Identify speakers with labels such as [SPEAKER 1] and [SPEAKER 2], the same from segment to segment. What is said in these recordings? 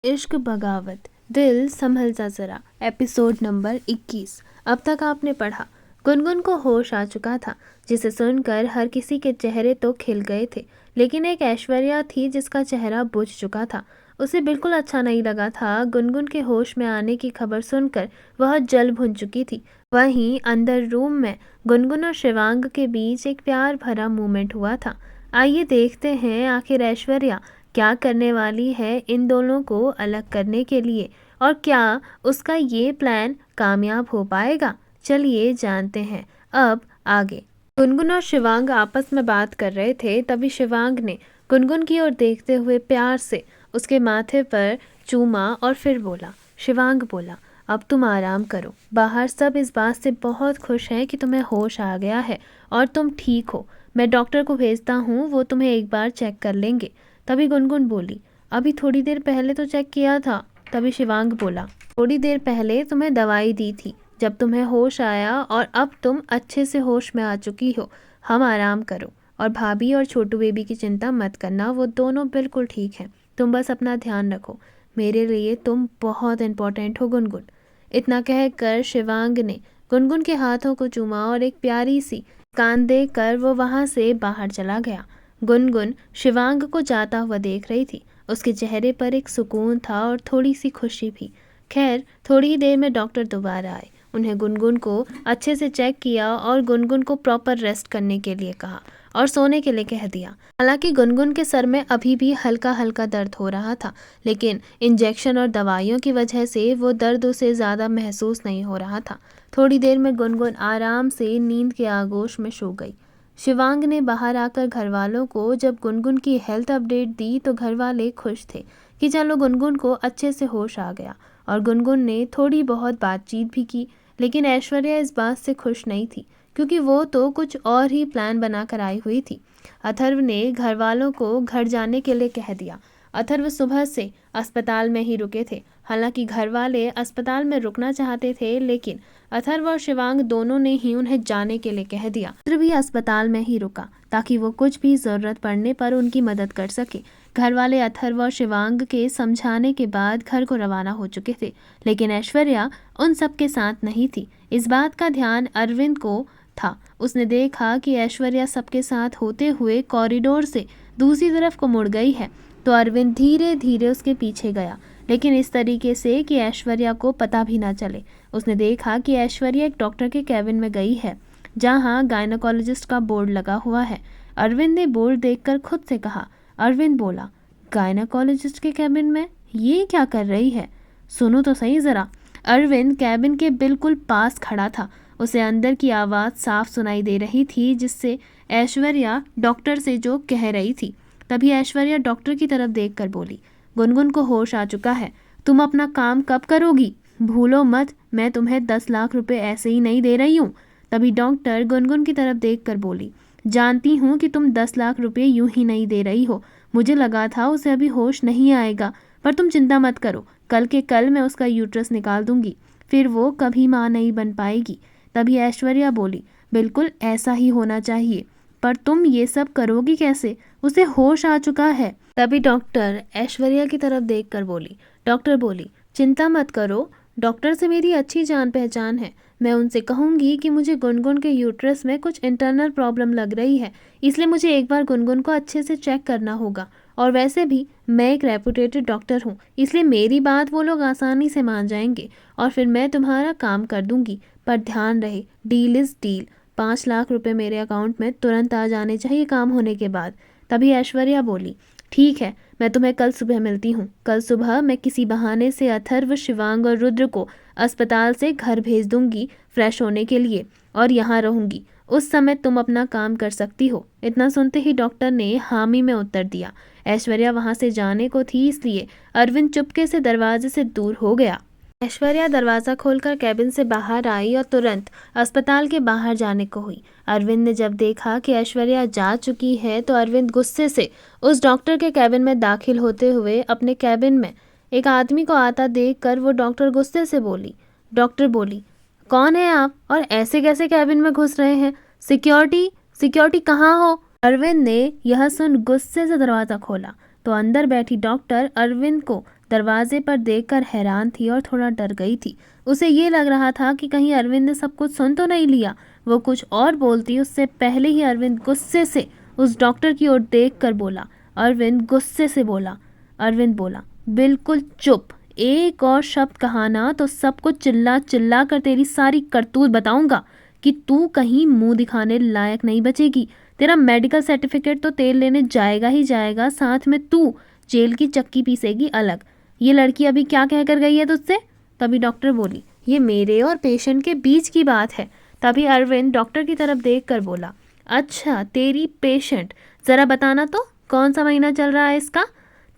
[SPEAKER 1] इश्क बगावत दिल संभल जा जरा एपिसोड नंबर 21। अब तक आपने पढ़ा। गुनगुन को होश आ चुका था, जिसे सुनकर हर किसी के चेहरे तो खिल गए थे, लेकिन एक ऐश्वर्या थी जिसका चेहरा बुझ चुका था। उसे बिल्कुल अच्छा नहीं लगा था। गुनगुन के होश में आने की खबर सुनकर वह जल भुन चुकी थी। वहीं अंदर रूम में गुनगुन और शिवांग के बीच एक प्यार भरा मोमेंट हुआ था। आइए देखते हैं आखिर ऐश्वर्या क्या करने वाली है इन दोनों को अलग करने के लिए, और क्या उसका ये प्लान कामयाब हो पाएगा। चलिए जानते हैं अब आगे। गुनगुन और शिवांग आपस में बात कर रहे थे, तभी शिवांग ने गुनगुन की ओर देखते हुए प्यार से उसके माथे पर चूमा और फिर बोला। शिवांग बोला, अब तुम आराम करो। बाहर सब इस बात से बहुत खुश हैं कि तुम्हें होश आ गया है और तुम ठीक हो। मैं डॉक्टर को भेजता हूँ, वो तुम्हें एक बार चेक कर लेंगे। तभी गुनगुन बोली, अभी थोड़ी देर पहले तो चेक किया था। तभी शिवांग बोला, थोड़ी देर पहले तुम्हें दवाई दी थी जब तुम्हें होश आया, और अब तुम अच्छे से होश में आ चुकी हो। हम आराम करो, और भाभी और छोटू बेबी की चिंता मत करना, वो दोनों बिल्कुल ठीक हैं। तुम बस अपना ध्यान रखो। मेरे लिए तुम बहुत इम्पोर्टेंट हो गुनगुन। इतना कहकर शिवांग ने गुनगुन के हाथों को चूमा और एक प्यारी सी कान देकर वो वहां से बाहर चला गया। गुनगुन शिवांग को जाता हुआ देख रही थी। उसके चेहरे पर एक सुकून था और थोड़ी सी खुशी भी। खैर, थोड़ी ही देर में डॉक्टर दोबारा आए। उन्हें गुनगुन को अच्छे से चेक किया और गुनगुन को प्रॉपर रेस्ट करने के लिए कहा और सोने के लिए कह दिया। हालांकि गुनगुन के सर में अभी भी हल्का हल्का दर्द हो रहा था, लेकिन इंजेक्शन और दवाइयों की वजह से वो दर्द उसे ज़्यादा महसूस नहीं हो रहा था। थोड़ी देर में गुनगुन आराम से नींद के आगोश में सो गई। शिवांग ने बाहर आकर घर वालों को जब गुनगुन की हेल्थ अपडेट दी तो घर वाले खुश थे कि चलो गुनगुन को अच्छे से होश आ गया। और गुनगुन ने थोड़ी बहुत बातचीत भी की, लेकिन ऐश्वर्या इस बात से खुश नहीं थी, क्योंकि वो तो कुछ और ही प्लान बनाकर आई हुई थी। अथर्व ने घर वालों को घर जाने के लिए कह दिया। अथर्व सुबह से अस्पताल में ही रुके थे। हालांकि घर वाले अस्पताल में रुकना चाहते थे, लेकिन अथर्व और शिवांग दोनों ने ही उन्हें जाने के लिए कह दिया। अथर्व भी अस्पताल में ही रुका ताकि वो कुछ भी जरूरत पड़ने पर उनकी मदद कर सके। घर वाले अथर्व और शिवांग के समझाने के बाद घर को रवाना हो चुके थे, लेकिन ऐश्वर्या उन सब के साथ नहीं थी। इस बात का ध्यान अरविंद को था। उसने देखा कि ऐश्वर्या सबके साथ होते हुए कॉरिडोर से दूसरी तरफ को मुड़ गई है, तो अरविंद धीरे धीरे उसके पीछे गया, लेकिन इस तरीके से कि ऐश्वर्या को पता भी ना चले। उसने देखा कि ऐश्वर्या एक डॉक्टर के कैबिन में गई है, जहां गायनोकोलॉजिस्ट का बोर्ड लगा हुआ है। अरविंद ने बोर्ड देखकर खुद से कहा। अरविंद बोला, गायनोकोलॉजिस्ट के कैबिन में ये क्या कर रही है? सुनो तो सही ज़रा। अरविंद कैबिन के बिल्कुल पास खड़ा था। उसे अंदर की आवाज़ साफ सुनाई दे रही थी, जिससे ऐश्वर्या डॉक्टर से जो कह रही थी। तभी ऐश्वर्या डॉक्टर की तरफ देखकर बोली, गुनगुन को होश आ चुका है। तुम अपना काम कब करोगी? भूलो मत, मैं तुम्हें 10 लाख रुपए ऐसे ही नहीं दे रही हूँ। तभी डॉक्टर गुनगुन की तरफ देखकर बोली, जानती हूँ कि तुम 10 लाख रुपए यूं ही नहीं दे रही हो। मुझे लगा था उसे अभी होश नहीं आएगा, पर तुम चिंता मत करो। कल के कल मैं उसका यूट्रस निकाल दूंगी, फिर वो कभी माँ नहीं बन पाएगी। तभी ऐश्वर्या बोली, बिल्कुल ऐसा ही होना चाहिए, पर तुम ये सब करोगी कैसे? उसे होश आ चुका है। तभी डॉक्टर ऐश्वर्या की तरफ देखकर बोली। डॉक्टर बोली, चिंता मत करो, डॉक्टर से मेरी अच्छी जान पहचान है। मैं उनसे कहूँगी कि मुझे गुनगुन के यूट्रस में कुछ इंटरनल प्रॉब्लम लग रही है, इसलिए मुझे एक बार गुनगुन को अच्छे से चेक करना होगा। और वैसे भी मैं एक रेपुटेटेड डॉक्टर हूँ, इसलिए मेरी बात वो लोग आसानी से मान जाएंगे और फिर मैं तुम्हारा काम कर दूंगी। पर ध्यान रहे, डील इज़ डील। 5 लाख रुपए मेरे अकाउंट में तुरंत आ जाने चाहिए काम होने के बाद। तभी ऐश्वर्या बोली, ठीक है, मैं तुम्हें कल सुबह मिलती हूँ। कल सुबह मैं किसी बहाने से अथर्व, शिवांग और रुद्र को अस्पताल से घर भेज दूंगी फ्रेश होने के लिए, और यहाँ रहूंगी। उस समय तुम अपना काम कर सकती हो। इतना सुनते ही डॉक्टर ने हामी में उत्तर दिया। ऐश्वर्या वहाँ से जाने को थी, इसलिए अरविंद चुपके से दरवाजे से दूर हो गया। ऐश्वर्या दरवाज़ा खोलकर कैबिन से बाहर आई और तुरंत अस्पताल के बाहर जाने को हुई। अरविंद ने जब देखा कि ऐश्वर्या जा चुकी है, तो अरविंद गुस्से से उस डॉक्टर के कैबिन में दाखिल होते हुए अपने कैबिन में एक आदमी को आता देखकर वो डॉक्टर गुस्से से बोली। डॉक्टर बोली, कौन है आप और ऐसे कैसे कैबिन में घुस रहे हैं? सिक्योरिटी सिक्योरिटी कहाँ हो? अरविंद ने यह सुन गुस्से से दरवाज़ा खोला तो अंदर बैठी डॉक्टर अरविंद को दरवाजे पर देखकर हैरान थी और थोड़ा डर गई थी। उसे ये लग रहा था कि कहीं अरविंद ने सब कुछ सुन तो नहीं लिया। वो कुछ और बोलती उससे पहले ही अरविंद गुस्से से उस डॉक्टर की ओर देखकर बोला। अरविंद गुस्से से बोला। अरविंद बोला, बिल्कुल चुप, एक और शब्द कहा ना तो सबको चिल्ला चिल्ला कर तेरी सारी करतूत बताऊंगा कि तू कहीं मुंह दिखाने लायक नहीं बचेगी। तेरा मेडिकल सर्टिफिकेट तो तेल लेने जाएगा ही जाएगा, साथ में तू जेल की चक्की पीसेगी अलग। ये लड़की अभी क्या कह कर गई है तुझसे? तभी डॉक्टर बोली, ये मेरे और पेशेंट के बीच की बात है। तभी अरविंद डॉक्टर की तरफ देख कर बोला, अच्छा तेरी पेशेंट, ज़रा बताना तो कौन सा महीना चल रहा है इसका?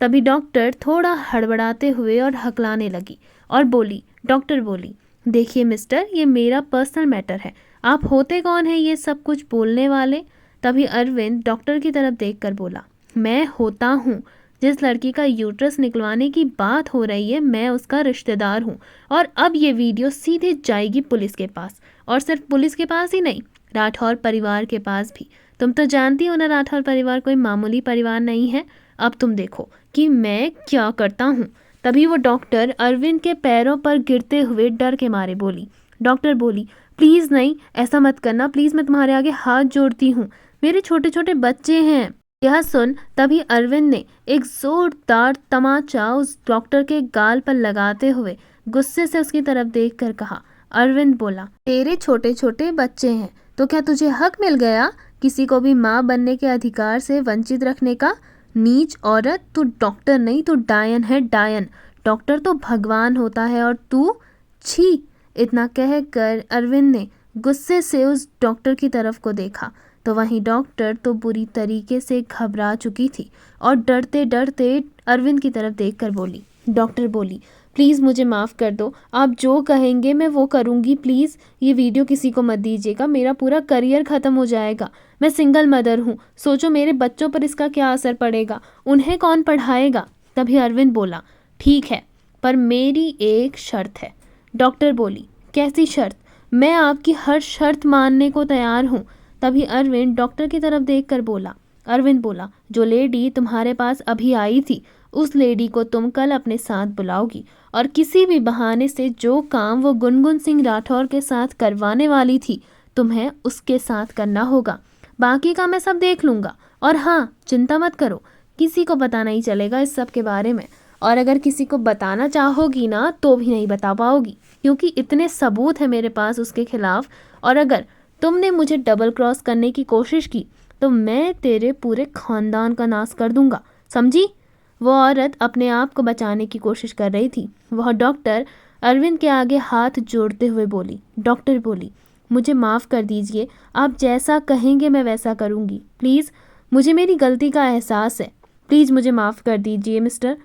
[SPEAKER 1] तभी डॉक्टर थोड़ा हड़बड़ाते हुए और हकलाने लगी और बोली, डॉक्टर बोली, देखिए मिस्टर, ये मेरा पर्सनल मैटर है, आप होते कौन हैं ये सब कुछ बोलने वाले? तभी अरविंद डॉक्टर की तरफ देखकर बोला, मैं होता हूँ जिस लड़की का यूट्रस निकलवाने की बात हो रही है, मैं उसका रिश्तेदार हूँ। और अब ये वीडियो सीधे जाएगी पुलिस के पास, और सिर्फ पुलिस के पास ही नहीं, राठौर परिवार के पास भी। तुम तो जानती हो ना, राठौर परिवार कोई मामूली परिवार नहीं है। अब तुम देखो कि मैं क्या करता हूँ। तभी वो डॉक्टर अरविंद के पैरों पर गिरते हुए डर के मारे बोली। डॉक्टर बोली, प्लीज़ नहीं, ऐसा मत करना प्लीज़, मैं तुम्हारे आगे हाथ जोड़ती हूँ, मेरे छोटे छोटे बच्चे हैं। यह सुन तभी अरविंद ने एक जोरदार तमाचा उस डॉक्टर के गाल पर लगाते हुए गुस्से से उसकी तरफ देखकर कहा। अरविंद बोला, तेरे छोटे छोटे बच्चे हैं तो क्या तुझे हक मिल गया किसी को भी माँ बनने के अधिकार से वंचित रखने का? नीच औरत, तू डॉक्टर नहीं, तू डायन है, डायन। डॉक्टर तो भगवान होता है और तू, छी। इतना कहकर अरविंद ने गुस्से से उस डॉक्टर की तरफ को देखा तो वहीं डॉक्टर तो बुरी तरीके से घबरा चुकी थी और डरते डरते अरविंद की तरफ देखकर बोली। डॉक्टर बोली, प्लीज़ मुझे माफ़ कर दो, आप जो कहेंगे मैं वो करूँगी, प्लीज़ ये वीडियो किसी को मत दीजिएगा, मेरा पूरा करियर ख़त्म हो जाएगा। मैं सिंगल मदर हूँ, सोचो मेरे बच्चों पर इसका क्या असर पड़ेगा, उन्हें कौन पढ़ाएगा? तभी अरविंद बोला, ठीक है, पर मेरी एक शर्त है। डॉक्टर बोली, कैसी शर्त? मैं आपकी हर शर्त मानने को तैयार हूँ। तभी अरविंद डॉक्टर की तरफ देखकर बोला। अरविंद बोला, जो लेडी तुम्हारे पास अभी आई थी, उस लेडी को तुम कल अपने साथ बुलाओगी और किसी भी बहाने से जो काम वो गुनगुन सिंह राठौर के साथ करवाने वाली थी, तुम्हें उसके साथ करना होगा। बाकी का मैं सब देख लूँगा। और हाँ, चिंता मत करो, किसी को पता नहीं चलेगा इस सब के बारे में, और अगर किसी को बताना चाहोगी ना तो भी नहीं बता पाओगी, क्योंकि इतने सबूत हैं मेरे पास उसके खिलाफ। और अगर तुमने मुझे डबल क्रॉस करने की कोशिश की तो मैं तेरे पूरे खानदान का नाश कर दूंगा, समझी? वो औरत अपने आप को बचाने की कोशिश कर रही थी। वह डॉक्टर अरविंद के आगे हाथ जोड़ते हुए बोली। डॉक्टर बोली, मुझे माफ़ कर दीजिए, आप जैसा कहेंगे मैं वैसा करूंगी, प्लीज़, मुझे मेरी गलती का एहसास है, प्लीज़ मुझे माफ़ कर दीजिए मिस्टर।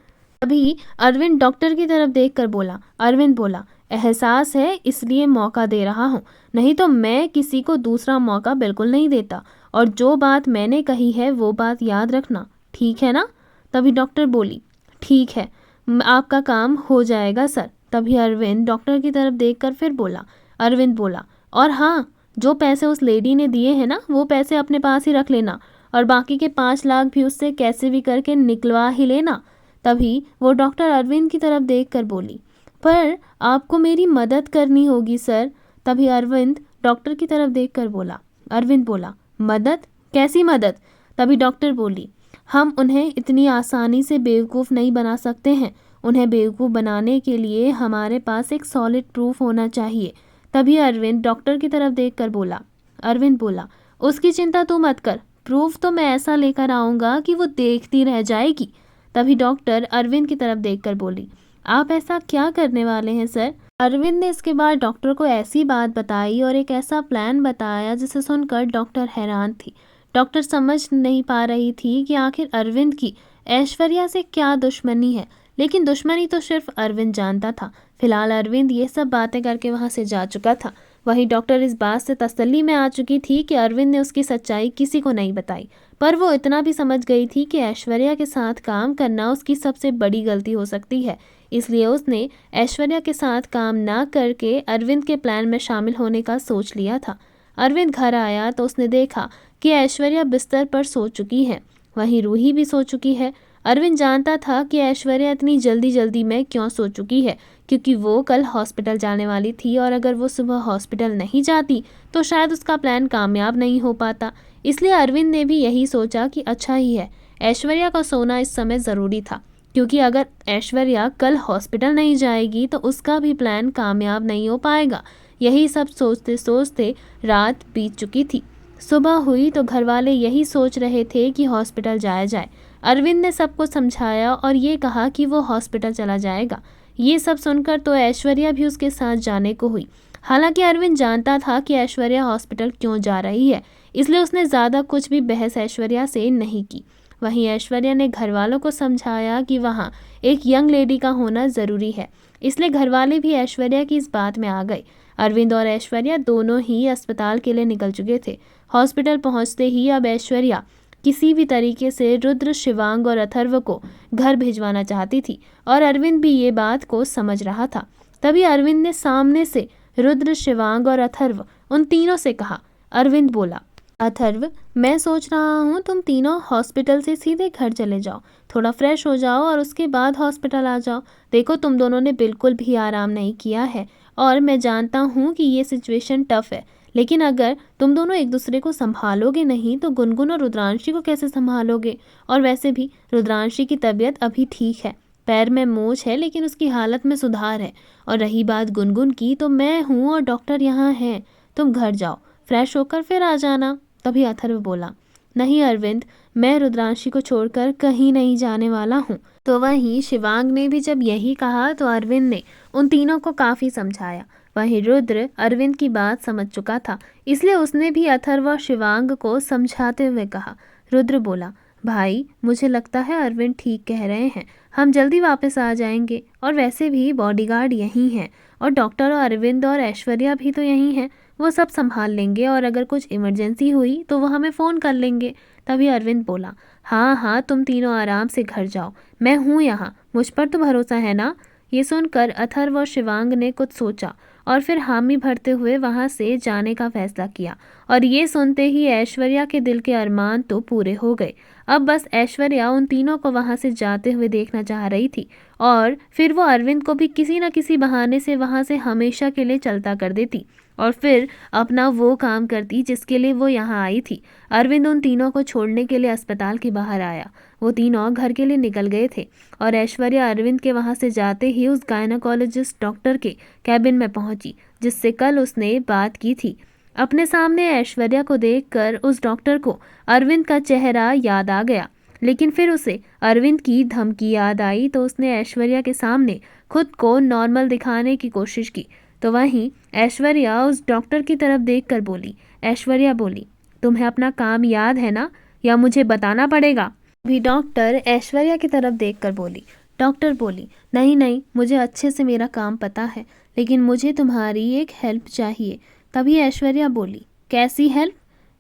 [SPEAKER 1] तभी अरविंद डॉक्टर की तरफ देखकर बोला। अरविंद बोला, एहसास है इसलिए मौका दे रहा हूँ, नहीं तो मैं किसी को दूसरा मौका बिल्कुल नहीं देता, और जो बात मैंने कही है वो बात याद रखना, ठीक है ना? तभी डॉक्टर बोली, ठीक है, आपका काम हो जाएगा सर। तभी अरविंद डॉक्टर की तरफ देखकर फिर बोला। अरविंद बोला, और हाँ, जो पैसे उस लेडी ने दिए हैं ना, वो पैसे अपने पास ही रख लेना, और बाकी के 5 लाख भी उससे कैसे भी करके निकलवा ही लेना। तभी वो डॉक्टर अरविंद की तरफ देखकर बोली, पर आपको मेरी मदद करनी होगी सर। तभी अरविंद डॉक्टर की तरफ देखकर बोला। अरविंद बोला, मदद? कैसी मदद? तभी डॉक्टर बोली, हम उन्हें इतनी आसानी से बेवकूफ़ नहीं बना सकते हैं, उन्हें बेवकूफ़ बनाने के लिए हमारे पास एक सॉलिड प्रूफ होना चाहिए। तभी अरविंद डॉक्टर की तरफ देखकर बोला। अरविंद बोला, उसकी चिंता तू मत कर, प्रूफ तो मैं ऐसा लेकर आऊँगा कि वो देखती रह जाएगी। तभी डॉक्टर अरविंद की तरफ देखकर बोली, आप ऐसा क्या करने वाले हैं सर? अरविंद ने इसके बाद डॉक्टर को ऐसी बात बताई और एक ऐसा प्लान बताया जिसे सुनकर डॉक्टर हैरान थी। डॉक्टर समझ नहीं पा रही थी कि आखिर अरविंद की ऐश्वर्या से क्या दुश्मनी है, लेकिन दुश्मनी तो सिर्फ अरविंद जानता था। फिलहाल अरविंद ये सब बातें करके वहाँ से जा चुका था। वहीं डॉक्टर इस बात से तसल्ली में आ चुकी थी कि अरविंद ने उसकी सच्चाई किसी को नहीं बताई, पर वो इतना भी समझ गई थी कि ऐश्वर्या के साथ काम करना उसकी सबसे बड़ी गलती हो सकती है। इसलिए उसने ऐश्वर्या के साथ काम ना करके अरविंद के प्लान में शामिल होने का सोच लिया था। अरविंद घर आया तो उसने देखा कि ऐश्वर्या बिस्तर पर सो चुकी है, वहीं रूही भी सो चुकी है। अरविंद जानता था कि ऐश्वर्या इतनी जल्दी जल्दी में क्यों सो चुकी है, क्योंकि वो कल हॉस्पिटल जाने वाली थी और अगर वो सुबह हॉस्पिटल नहीं जाती तो शायद उसका प्लान कामयाब नहीं हो पाता। इसलिए अरविंद ने भी यही सोचा कि अच्छा ही है, ऐश्वर्या का सोना इस समय ज़रूरी था, क्योंकि अगर ऐश्वर्या कल हॉस्पिटल नहीं जाएगी तो उसका भी प्लान कामयाब नहीं हो पाएगा। यही सब सोचते सोचते रात बीत चुकी थी। सुबह हुई तो घर वाले यही सोच रहे थे कि हॉस्पिटल जाया जाए। अरविंद ने सबको समझाया और ये कहा कि वो हॉस्पिटल चला जाएगा। ये सब सुनकर तो ऐश्वर्या भी उसके साथ जाने को हुई। हालांकि अरविंद जानता था कि ऐश्वर्या हॉस्पिटल क्यों जा रही है, इसलिए उसने ज़्यादा कुछ भी बहस ऐश्वर्या से नहीं की। वहीं ऐश्वर्या ने घर वालों को समझाया कि वहाँ एक यंग लेडी का होना ज़रूरी है, इसलिए घर वाले भी ऐश्वर्या की इस बात में आ गए। अरविंद और ऐश्वर्या दोनों ही अस्पताल के लिए निकल चुके थे। हॉस्पिटल पहुंचते ही अब ऐश्वर्या किसी भी तरीके से रुद्र, शिवांग और अथर्व को घर भिजवाना चाहती थी और अरविंद भी ये बात को समझ रहा था। तभी अरविंद ने सामने से रुद्र, शिवांग और अथर्व उन तीनों से कहा। अरविंद बोला, अथर्व, मैं सोच रहा हूँ तुम तीनों हॉस्पिटल से सीधे घर चले जाओ, थोड़ा फ्रेश हो जाओ और उसके बाद हॉस्पिटल आ जाओ। देखो, तुम दोनों ने बिल्कुल भी आराम नहीं किया है और मैं जानता हूँ कि ये सिचुएशन टफ है, लेकिन अगर तुम दोनों एक दूसरे को संभालोगे नहीं तो गुनगुन और रुद्रांशी को कैसे संभालोगे? और वैसे भी रुद्रांशी की तबीयत अभी ठीक है, पैर में मोच है लेकिन उसकी हालत में सुधार है। और रही बात गुनगुन की, तो मैं हूँ और डॉक्टर यहाँ हैं, तुम घर जाओ, फ्रेश होकर फिर आ जाना। तभी अथर्व बोला, नहीं अरविंद, मैं रुद्रांशी को छोड़कर कहीं नहीं जाने वाला हूँ। तो वहीं शिवांग ने भी जब यही कहा तो अरविंद ने उन तीनों को काफ़ी समझाया। वहीं रुद्र अरविंद की बात समझ चुका था, इसलिए उसने भी अथर्व और शिवांग को समझाते हुए कहा। रुद्र बोला, भाई, मुझे लगता है अरविंद ठीक कह रहे हैं, हम जल्दी वापस आ जाएंगे और वैसे भी बॉडीगार्ड यहीं हैं और डॉक्टर और अरविंद और ऐश्वर्या भी तो यहीं हैं, वो सब संभाल लेंगे और अगर कुछ इमरजेंसी हुई तो वो हमें फ़ोन कर लेंगे। तभी अरविंद बोला, हाँ हाँ, तुम तीनों आराम से घर जाओ, मैं हूँ यहाँ, मुझ पर तो भरोसा है ना। ये सुनकर अथर्व और शिवांग ने कुछ सोचा और फिर हामी भरते हुए वहाँ से जाने का फैसला किया। और ये सुनते ही ऐश्वर्या के दिल के अरमान तो पूरे हो गए। अब बस ऐश्वर्या उन तीनों को वहाँ से जाते हुए देखना चाह रही थी और फिर वो अरविंद को भी किसी न किसी बहाने से वहाँ से हमेशा के लिए चलता कर देती और फिर अपना वो काम करती जिसके लिए वो यहाँ आई थी। अरविंद उन तीनों को छोड़ने के लिए अस्पताल के बाहर आया। वो तीनों घर के लिए निकल गए थे और ऐश्वर्या अरविंद के वहाँ से जाते ही उस गायनाकोलॉजिस्ट डॉक्टर के कैबिन में पहुंची जिससे कल उसने बात की थी। अपने सामने ऐश्वर्या को देखकर उस डॉक्टर को अरविंद का चेहरा याद आ गया, लेकिन फिर उसे अरविंद की धमकी याद आई तो उसने ऐश्वर्या के सामने खुद को नॉर्मल दिखाने की कोशिश की। तो वहीं ऐश्वर्या उस डॉक्टर की तरफ देखकर बोली। ऐश्वर्या बोली, तुम्हें अपना काम याद है ना, या मुझे बताना पड़ेगा? भी डॉक्टर ऐश्वर्या की तरफ देखकर बोली। डॉक्टर बोली, नहीं नहीं, मुझे अच्छे से मेरा काम पता है, लेकिन मुझे तुम्हारी एक हेल्प चाहिए। तभी ऐश्वर्या बोली, कैसी हेल्प?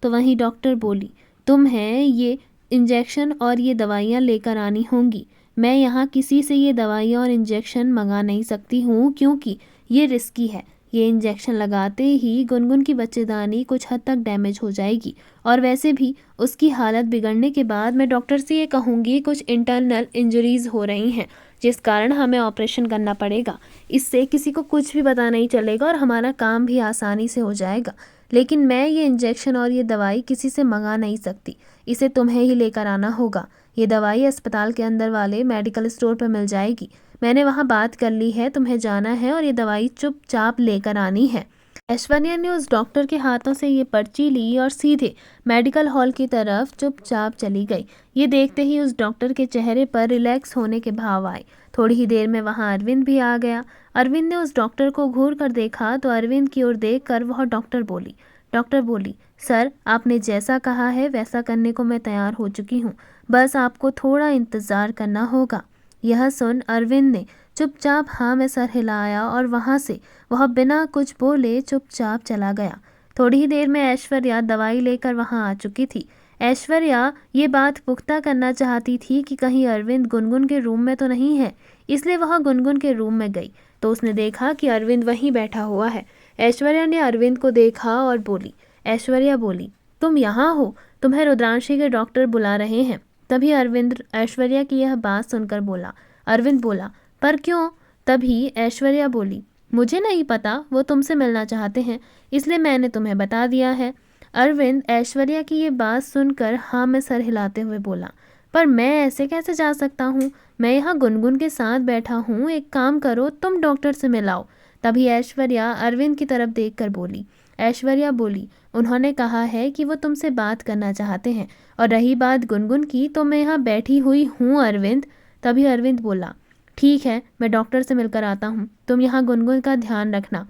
[SPEAKER 1] तो वहीं डॉक्टर बोली, तुम्हें ये इंजेक्शन और ये दवाइयाँ लेकर आनी होंगी। मैं यहाँ किसी से ये दवाइयाँ और इंजेक्शन मंगा नहीं सकती हूँ क्योंकि ये रिस्की है। ये इंजेक्शन लगाते ही गुनगुन की बच्चेदानी कुछ हद तक डैमेज हो जाएगी और वैसे भी उसकी हालत बिगड़ने के बाद मैं डॉक्टर से ये कहूँगी कुछ इंटरनल इंजरीज़ हो रही हैं जिस कारण हमें ऑपरेशन करना पड़ेगा। इससे किसी को कुछ भी पता नहीं चलेगा और हमारा काम भी आसानी से हो जाएगा। लेकिन मैं ये इंजेक्शन और ये दवाई किसी से मंगा नहीं सकती, इसे तुम्हें ही लेकर आना होगा। ये दवाई अस्पताल के अंदर वाले मेडिकल स्टोर पर मिल जाएगी। मैंने वहाँ बात कर ली है, तुम्हें जाना है और ये दवाई चुपचाप लेकर आनी है। ऐश्वर्या ने उस डॉक्टर के हाथों से ये पर्ची ली और सीधे मेडिकल हॉल की तरफ चुपचाप चली गई। ये देखते ही उस डॉक्टर के चेहरे पर रिलैक्स होने के भाव आए। थोड़ी ही देर में वहाँ अरविंद भी आ गया। अरविंद ने उस डॉक्टर को घूर कर देखा तो अरविंद की ओर देख कर वह डॉक्टर बोली, सर, आपने जैसा कहा है वैसा करने को मैं तैयार हो चुकी हूँ, बस आपको थोड़ा इंतज़ार करना होगा। यह सुन अरविंद ने चुपचाप हाँ में सर हिलाया और वहाँ से वह बिना कुछ बोले चुपचाप चला गया। थोड़ी ही देर में ऐश्वर्या दवाई लेकर वहाँ आ चुकी थी। ऐश्वर्या ये बात पुख्ता करना चाहती थी कि कहीं अरविंद गुनगुन के रूम में तो नहीं है, इसलिए वह गुनगुन के रूम में गई तो उसने देखा कि अरविंद वहीं बैठा हुआ है। ऐश्वर्या ने अरविंद को देखा और बोली। ऐश्वर्या बोली, तुम यहाँ हो, तुम्हें रुद्रांशी के डॉक्टर बुला रहे हैं। तभी अरविंद ऐश्वर्या की यह बात सुनकर बोला। अरविंद बोला, पर क्यों? तभी ऐश्वर्या बोली, मुझे नहीं पता, वो तुमसे मिलना चाहते हैं, इसलिए मैंने तुम्हें बता दिया है। अरविंद ऐश्वर्या की ये बात सुनकर हाँ में सर हिलाते हुए बोला, पर मैं ऐसे कैसे जा सकता हूँ? मैं यहाँ गुनगुन के साथ बैठा हूँ, एक काम करो, तुम डॉक्टर से मिलाओ। तभी ऐश्वर्या अरविंद की तरफ देखकर बोली। ऐश्वर्या बोली, उन्होंने कहा है कि वो तुमसे बात करना चाहते हैं, और रही बात गुनगुन की तो मैं यहाँ बैठी हुई हूँ अरविंद। तभी अरविंद बोला, ठीक है, मैं डॉक्टर से मिलकर आता हूँ, तुम यहाँ गुनगुन का ध्यान रखना।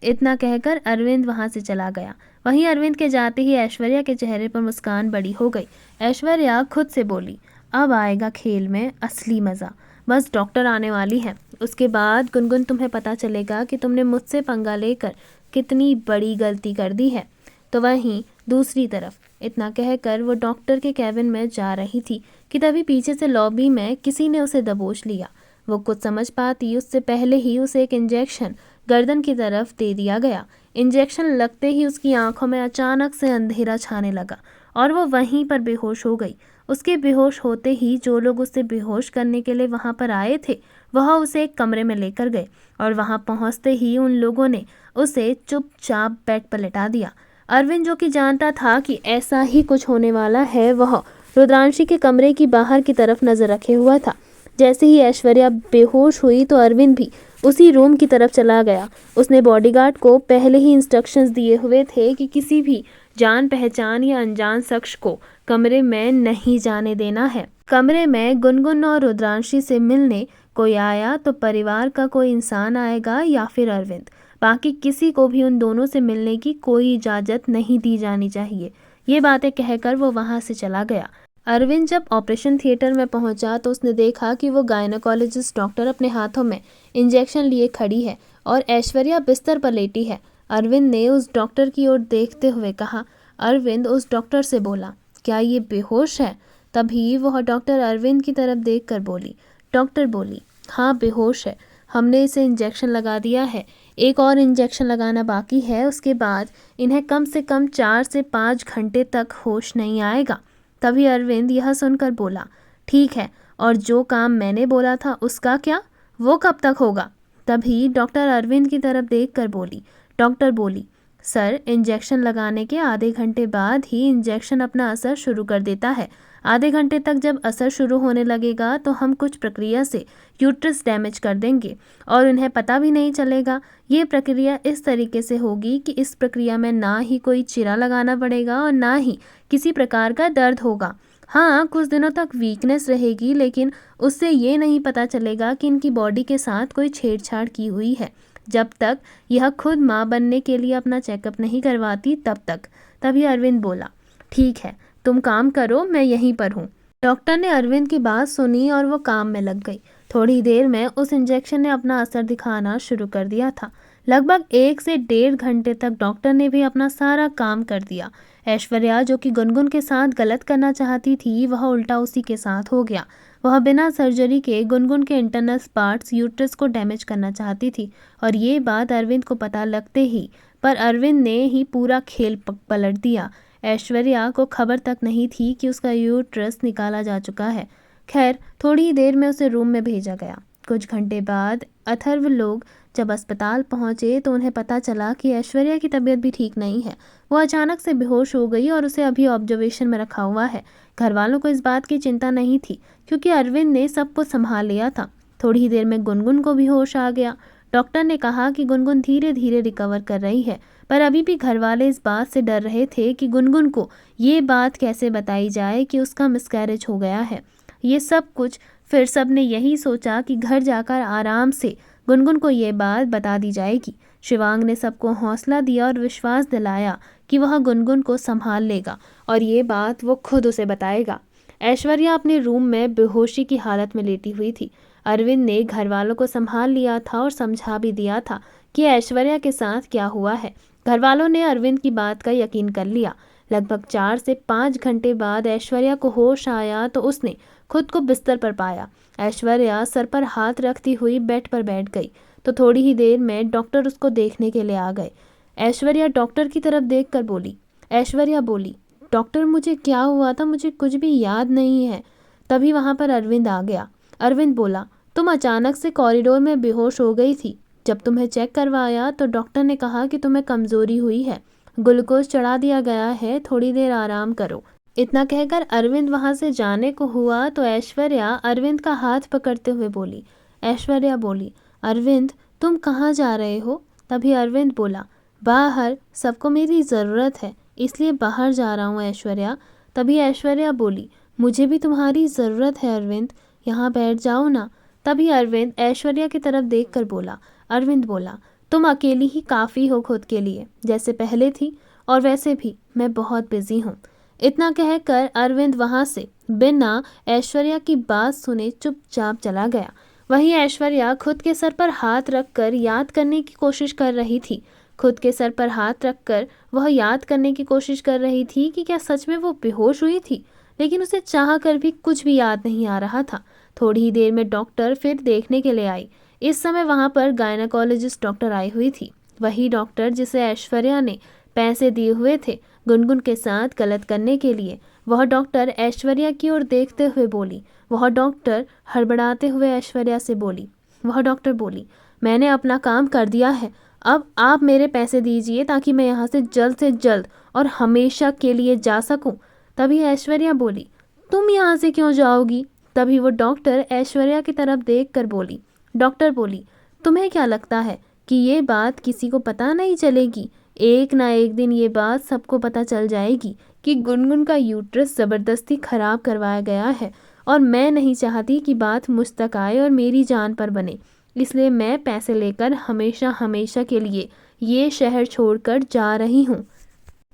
[SPEAKER 1] इतना कहकर अरविंद वहाँ से चला गया। वहीं अरविंद के जाते ही ऐश्वर्या के चेहरे पर मुस्कान बड़ी हो गई। ऐश्वर्या खुद से बोली, अब आएगा खेल में असली मज़ा, बस डॉक्टर आने वाली है, उसके बाद गुनगुन तुम्हें पता चलेगा कि तुमने मुझसे पंगा लेकर कितनी बड़ी गलती कर दी है। तो वहीं दूसरी तरफ इतना कहकर वो डॉक्टर के कैबिन में जा रही थी कि तभी पीछे से लॉबी में किसी ने उसे दबोच लिया। वो कुछ समझ पाती उससे पहले ही उसे एक इंजेक्शन गर्दन की तरफ दे दिया गया। इंजेक्शन लगते ही उसकी आंखों में अचानक से अंधेरा छाने लगा और वो वहीं पर बेहोश हो गई। उसके बेहोश होते ही जो लोग उसे बेहोश करने के लिए वहां पर आए थे वह उसे एक कमरे में लेकर गए और वहां पहुंचते ही उन लोगों ने उसे चुपचाप बेड पर लेटा दिया। अरविंद, जो कि जानता था कि ऐसा ही कुछ होने वाला है, वह रुद्रांशी के कमरे की बाहर की तरफ नजर रखे हुआ था। जैसे ही ऐश्वर्या बेहोश हुई तो अरविंद भी उसी रूम की तरफ चला गया। उसने बॉडीगार्ड को पहले ही इंस्ट्रक्शंस दिए हुए थे कि किसी भी जान पहचान या अनजान शख्स को कमरे में नहीं जाने देना है। कमरे में गुनगुन और रुद्रांशी से मिलने कोई आया तो परिवार का कोई इंसान आएगा या फिर अरविंद, बाकी किसी को भी उन दोनों से मिलने की कोई इजाज़त नहीं दी जानी चाहिए। ये बातें कहकर वो वहाँ से चला गया। अरविंद जब ऑपरेशन थिएटर में पहुंचा तो उसने देखा कि वो गायनोकोलॉजिस्ट डॉक्टर अपने हाथों में इंजेक्शन लिए खड़ी है और ऐश्वर्या बिस्तर पर लेटी है। अरविंद ने उस डॉक्टर की ओर देखते हुए कहा। अरविंद उस डॉक्टर से बोला, क्या ये बेहोश है? तभी वह डॉक्टर अरविंद की तरफ देखकर बोली। डॉक्टर बोली, हाँ बेहोश है, हमने इसे इंजेक्शन लगा दिया है, एक और इंजेक्शन लगाना बाकी है, उसके बाद इन्हें कम से कम 4 से 5 घंटे तक होश नहीं आएगा। तभी अरविंद यह सुनकर बोला, ठीक है, और जो काम मैंने बोला था उसका क्या, वो कब तक होगा? तभी डॉक्टर अरविंद की तरफ देखकर बोली। डॉक्टर बोली, सर, इंजेक्शन लगाने के आधे घंटे बाद ही इंजेक्शन अपना असर शुरू कर देता है। आधे घंटे तक जब असर शुरू होने लगेगा तो हम कुछ प्रक्रिया से यूट्रस डैमेज कर देंगे और उन्हें पता भी नहीं चलेगा। ये प्रक्रिया इस तरीके से होगी कि इस प्रक्रिया में ना ही कोई चीरा लगाना पड़ेगा और ना ही किसी प्रकार का दर्द होगा। हाँ, कुछ दिनों तक वीकनेस रहेगी, लेकिन उससे ये नहीं पता चलेगा कि इनकी बॉडी के साथ कोई छेड़छाड़ की हुई है, जब तक यह खुद माँ बनने के लिए अपना चेकअप नहीं करवाती तब तक। तभी अरविंद बोला, ठीक है, तुम काम करो, मैं यहीं पर हूँ। डॉक्टर ने अरविंद की बात सुनी और वो काम में लग गई। थोड़ी देर में उस इंजेक्शन ने अपना असर दिखाना शुरू कर दिया था। लगभग 1 से 1.5 घंटे तक डॉक्टर ने भी अपना सारा काम कर दिया। ऐश्वर्या, जो कि गुनगुन के साथ गलत करना चाहती थी, वह उल्टा उसी के साथ हो गया। वह बिना सर्जरी के गुनगुन के इंटरनल पार्ट्स यूट्रस को डैमेज करना चाहती थी और ये बात अरविंद को पता लगते ही पर अरविंद ने ही पूरा खेल पलट दिया। ऐश्वर्या को खबर तक नहीं थी कि उसका यूट्रस निकाला जा चुका है। खैर, थोड़ी ही देर में उसे रूम में भेजा गया। कुछ घंटे बाद अथर्व लोग जब अस्पताल पहुंचे तो उन्हें पता चला कि ऐश्वर्या की तबीयत भी ठीक नहीं है। वो अचानक से बेहोश हो गई और उसे अभी ऑब्जर्वेशन में रखा हुआ है। घर वालों को इस बात की चिंता नहीं थी क्योंकि अरविंद ने सब कुछ संभाल लिया था। थोड़ी ही देर में गुनगुन को भी होश आ गया। डॉक्टर ने कहा कि गुनगुन धीरे धीरे रिकवर कर रही है, पर अभी भी घर वाले इस बात से डर रहे थे कि गुनगुन को ये बात कैसे बताई जाए कि उसका मिसकैरेज हो गया है। ये सब कुछ फिर सब ने यही सोचा कि घर जाकर आराम से गुनगुन को ये बात बता दी जाएगी। शिवांग ने सबको हौसला दिया और विश्वास दिलाया कि वह गुनगुन को संभाल लेगा और ये बात वो खुद उसे बताएगा। ऐश्वर्या अपने रूम में बेहोशी की हालत में लेटी हुई थी। अरविंद ने घर वालों को संभाल लिया था और समझा भी दिया था कि ऐश्वर्या के साथ क्या हुआ है। घर वालों ने अरविंद की बात का यकीन कर लिया। लगभग 4 से 5 घंटे बाद ऐश्वर्या को होश आया तो उसने खुद को बिस्तर पर पाया। ऐश्वर्या सर पर हाथ रखती हुई बेड पर बैठ गई तो थोड़ी ही देर में डॉक्टर उसको देखने के लिए आ गए। ऐश्वर्या डॉक्टर की तरफ देखकर बोली। ऐश्वर्या बोली, डॉक्टर, मुझे क्या हुआ था, मुझे कुछ भी याद नहीं है। तभी वहाँ पर अरविंद आ गया। अरविंद बोला, तुम अचानक से कॉरिडोर में बेहोश हो गई थी। जब तुम्हें चेक करवाया तो डॉक्टर ने कहा कि तुम्हें कमज़ोरी हुई है, ग्लूकोज चढ़ा दिया गया है, थोड़ी देर आराम करो। इतना कहकर अरविंद वहाँ से जाने को हुआ तो ऐश्वर्या अरविंद का हाथ पकड़ते हुए बोली। ऐश्वर्या बोली, अरविंद तुम कहाँ जा रहे हो? तभी अरविंद बोला, बाहर, सबको मेरी ज़रूरत है इसलिए बाहर जा रहा हूँ ऐश्वर्या। तभी ऐश्वर्या बोली, मुझे भी तुम्हारी ज़रूरत है अरविंद, यहाँ बैठ जाओ ना। तभी अरविंद ऐश्वर्या की तरफ देखकर बोला। अरविंद बोला, तुम अकेली ही काफ़ी हो खुद के लिए, जैसे पहले थी, और वैसे भी मैं बहुत बिजी हूँ। इतना कहकर अरविंद वहाँ से बिना ऐश्वर्या की बात सुने चुपचाप चला गया। वहीं ऐश्वर्या खुद के सर पर हाथ रखकर याद करने की कोशिश कर रही थी। खुद के सर पर हाथ रखकर वह याद करने की कोशिश कर रही थी कि क्या सच में वो बेहोश हुई थी, लेकिन उसे चाह कर भी कुछ भी याद नहीं आ रहा था। थोड़ी ही देर में डॉक्टर फिर देखने के लिए आई। इस समय वहाँ पर गायनाकोलॉजिस्ट डॉक्टर आई हुई थी, वही डॉक्टर जिसे ऐश्वर्या ने पैसे दिए हुए थे गुनगुन के साथ गलत करने के लिए। वह डॉक्टर ऐश्वर्या की ओर देखते हुए बोली। वह डॉक्टर हड़बड़ाते हुए ऐश्वर्या से बोली। वह डॉक्टर बोली, मैंने अपना काम कर दिया है, अब आप मेरे पैसे दीजिए ताकि मैं यहाँ से जल्द और हमेशा के लिए जा सकूं। तभी ऐश्वर्या बोली, तुम यहाँ से क्यों जाओगी? तभी वो डॉक्टर ऐश्वर्या की तरफ देख कर बोली। डॉक्टर बोली, तुम्हें क्या लगता है कि ये बात किसी को पता नहीं चलेगी? एक ना एक दिन ये बात सबको पता चल जाएगी कि गुनगुन का यूट्रस ज़बरदस्ती खराब करवाया गया है, और मैं नहीं चाहती कि बात मुझ तक आए और मेरी जान पर बने। इसलिए मैं पैसे लेकर हमेशा हमेशा के लिए ये शहर छोड़कर जा रही हूँ।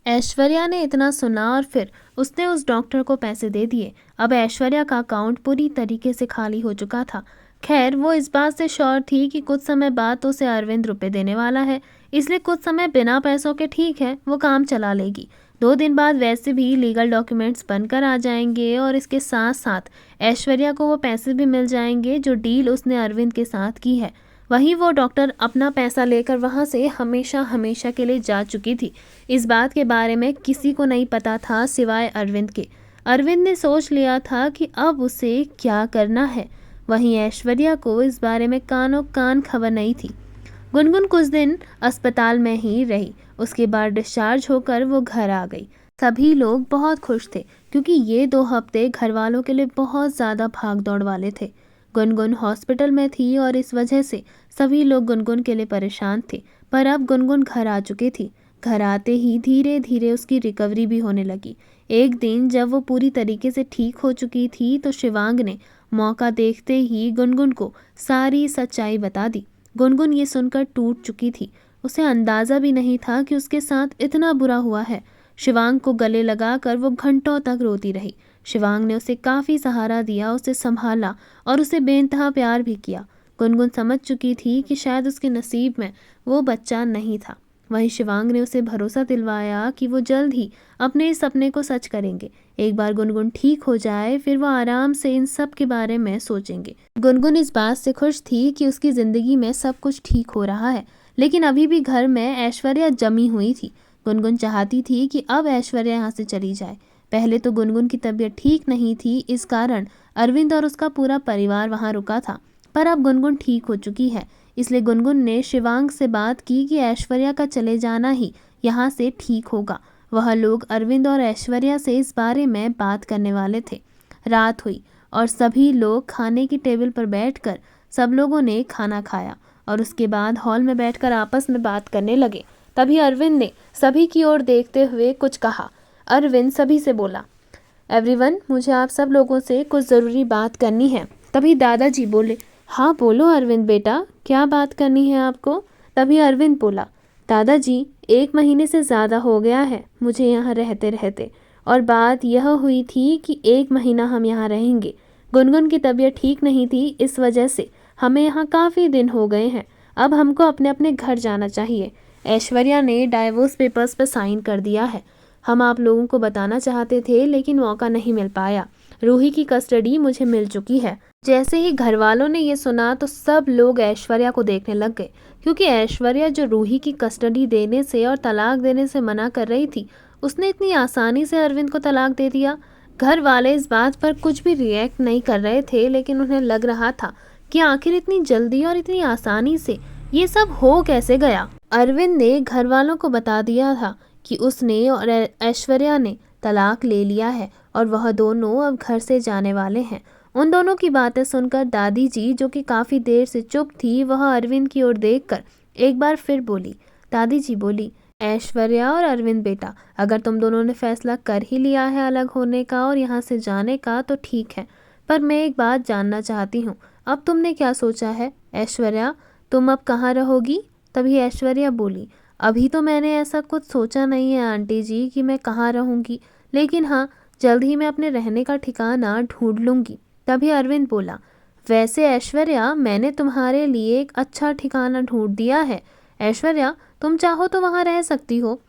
[SPEAKER 1] ऐश्वर्या ने इतना सुना और फिर उसने उस डॉक्टर को पैसे दे दिए। अब ऐश्वर्या का अकाउंट पूरी तरीके से खाली हो चुका था। खैर, वो इस बात से श्योर थी कि कुछ समय बाद तो उसे अरविंद रुपए देने वाला है, इसलिए कुछ समय बिना पैसों के ठीक है, वो काम चला लेगी। 2 दिन बाद वैसे भी लीगल डॉक्यूमेंट्स बनकर आ जाएंगे और इसके साथ साथ ऐश्वर्या को वो पैसे भी मिल जाएंगे जो डील उसने अरविंद के साथ की है। वहीं वो डॉक्टर अपना पैसा लेकर वहाँ से हमेशा हमेशा के लिए जा चुकी थी। इस बात के बारे में किसी को नहीं पता था सिवाय अरविंद के। अरविंद ने सोच लिया था कि अब उसे क्या करना है। वहीं ऐश्वर्या को इस बारे में कानों कान खबर नहीं थी। गुनगुन कुछ दिन अस्पताल में ही रही। उसके बाद डिस्चार्ज होकर वो घर आ गई। सभी लोग बहुत खुश थे क्योंकि ये 2 हफ्ते घर वालों के लिए बहुत ज़्यादा भाग दौड़ वाले थे। गुनगुन हॉस्पिटल में थी और इस वजह से सभी लोग गुनगुन के लिए परेशान थे। पर अब गुनगुन घर आ चुकी थी। घर आते ही धीरे धीरे उसकी रिकवरी भी होने लगी। एक दिन जब वो पूरी तरीके से ठीक हो चुकी थी तो शिवांग ने मौका देखते ही गुनगुन को सारी सच्चाई बता दी। गुनगुन ये सुनकर टूट चुकी थी। उसे अंदाज़ा भी नहीं था कि उसके साथ इतना बुरा हुआ है। शिवांग को गले लगाकर वो घंटों तक रोती रही। शिवांग ने उसे काफ़ी सहारा दिया, उसे संभाला और उसे बेइंतहा प्यार भी किया। गुनगुन समझ चुकी थी कि शायद उसके नसीब में वो बच्चा नहीं था। वहीं शिवांग ने उसे भरोसा दिलवाया कि वो जल्द ही अपने इस सपने को सच करेंगे। एक बार गुनगुन ठीक हो जाए फिर वो आराम से इन सब के बारे में सोचेंगे। गुनगुन इस बात से खुश थी कि उसकी ज़िंदगी में सब कुछ ठीक हो रहा है, लेकिन अभी भी घर में ऐश्वर्या जमी हुई थी। गुनगुन चाहती थी कि अब ऐश्वर्या यहाँ से चली जाए। पहले तो गुनगुन की तबीयत ठीक नहीं थी, इस कारण अरविंद और उसका पूरा परिवार वहाँ रुका था। पर अब गुनगुन ठीक हो चुकी है, इसलिए गुनगुन ने शिवांग से बात की कि ऐश्वर्या का चले जाना ही यहाँ से ठीक होगा। वह लोग अरविंद और ऐश्वर्या से इस बारे में बात करने वाले थे। रात हुई और सभी लोग खाने की टेबल पर बैठकर सब लोगों ने खाना खाया और उसके बाद हॉल में बैठकर आपस में बात करने लगे। तभी अरविंद ने सभी की ओर देखते हुए कुछ कहा। अरविंद सभी से बोला, एवरीवन, मुझे आप सब लोगों से कुछ ज़रूरी बात करनी है। तभी दादाजी बोले, हाँ बोलो अरविंद बेटा, क्या बात करनी है आपको? तभी अरविंद बोला, दादाजी 1 महीने से ज़्यादा हो गया है मुझे यहाँ रहते रहते, और बात यह हुई थी कि 1 महीना हम यहाँ रहेंगे। गुनगुन की तबीयत ठीक नहीं थी, इस वजह से हमें यहाँ काफ़ी दिन हो गए हैं। अब हमको अपने अपने घर जाना चाहिए। ऐश्वर्या ने डाइवोर्स पेपर्स पर साइन कर दिया है। हम आप लोगों को बताना चाहते थे लेकिन मौका नहीं मिल पाया। रूही की कस्टडी मुझे मिल चुकी है। जैसे ही घर वालों ने ये सुना तो सब लोग ऐश्वर्या को देखने लग गए, क्योंकि ऐश्वर्या जो रूही की कस्टडी देने से और तलाक देने से मना कर रही थी, उसने इतनी आसानी से अरविंद को तलाक दे दिया। घर वाले इस बात पर कुछ भी रिएक्ट नहीं कर रहे थे, लेकिन उन्हें लग रहा था कि आखिर इतनी जल्दी और इतनी आसानी से ये सब हो कैसे गया। अरविंद ने घर वालों को बता दिया था कि उसने और ऐश्वर्या ने तलाक ले लिया है और वह दोनों अब घर से जाने वाले हैं। उन दोनों की बातें सुनकर दादी जी, जो कि काफ़ी देर से चुप थी, वह अरविंद की ओर देखकर एक बार फिर बोली। दादी जी बोली, ऐश्वर्या और अरविंद बेटा, अगर तुम दोनों ने फैसला कर ही लिया है अलग होने का और यहाँ से जाने का तो ठीक है, पर मैं एक बात जानना चाहती हूँ, अब तुमने क्या सोचा है? ऐश्वर्या, तुम अब कहाँ रहोगी? तभी ऐश्वर्या बोली, अभी तो मैंने ऐसा कुछ सोचा नहीं है आंटी जी कि मैं कहाँ रहूँगी, लेकिन हाँ, जल्द ही मैं अपने रहने का ठिकाना ढूंढ लूँगी। तभी अरविंद बोला, वैसे ऐश्वर्या, मैंने तुम्हारे लिए एक अच्छा ठिकाना ढूंढ दिया है। ऐश्वर्या, तुम चाहो तो वहाँ रह सकती हो।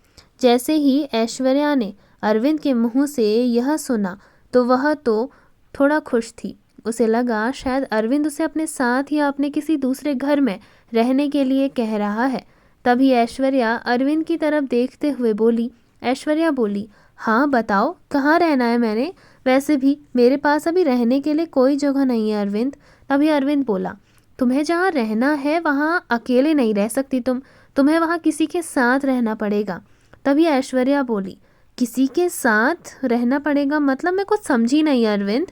[SPEAKER 1] जैसे ही ऐश्वर्या ने अरविंद के मुंह से यह सुना तो वह तो थोड़ा खुश थी। उसे लगा शायद अरविंद उसे अपने साथ या अपने किसी दूसरे घर में रहने के लिए कह रहा है। तभी ऐश्वर्या अरविंद की तरफ देखते हुए बोली। ऐश्वर्या बोली, हाँ बताओ, कहाँ रहना है मैंने? वैसे भी मेरे पास अभी रहने के लिए कोई जगह नहीं है अरविंद। तभी अरविंद बोला, तुम्हें जहाँ रहना है वहाँ अकेले नहीं रह सकती तुम्हें वहाँ किसी के साथ रहना पड़ेगा। तभी ऐश्वर्या बोली, किसी के साथ रहना पड़ेगा मतलब? मैं कुछ समझी नहीं अरविंद।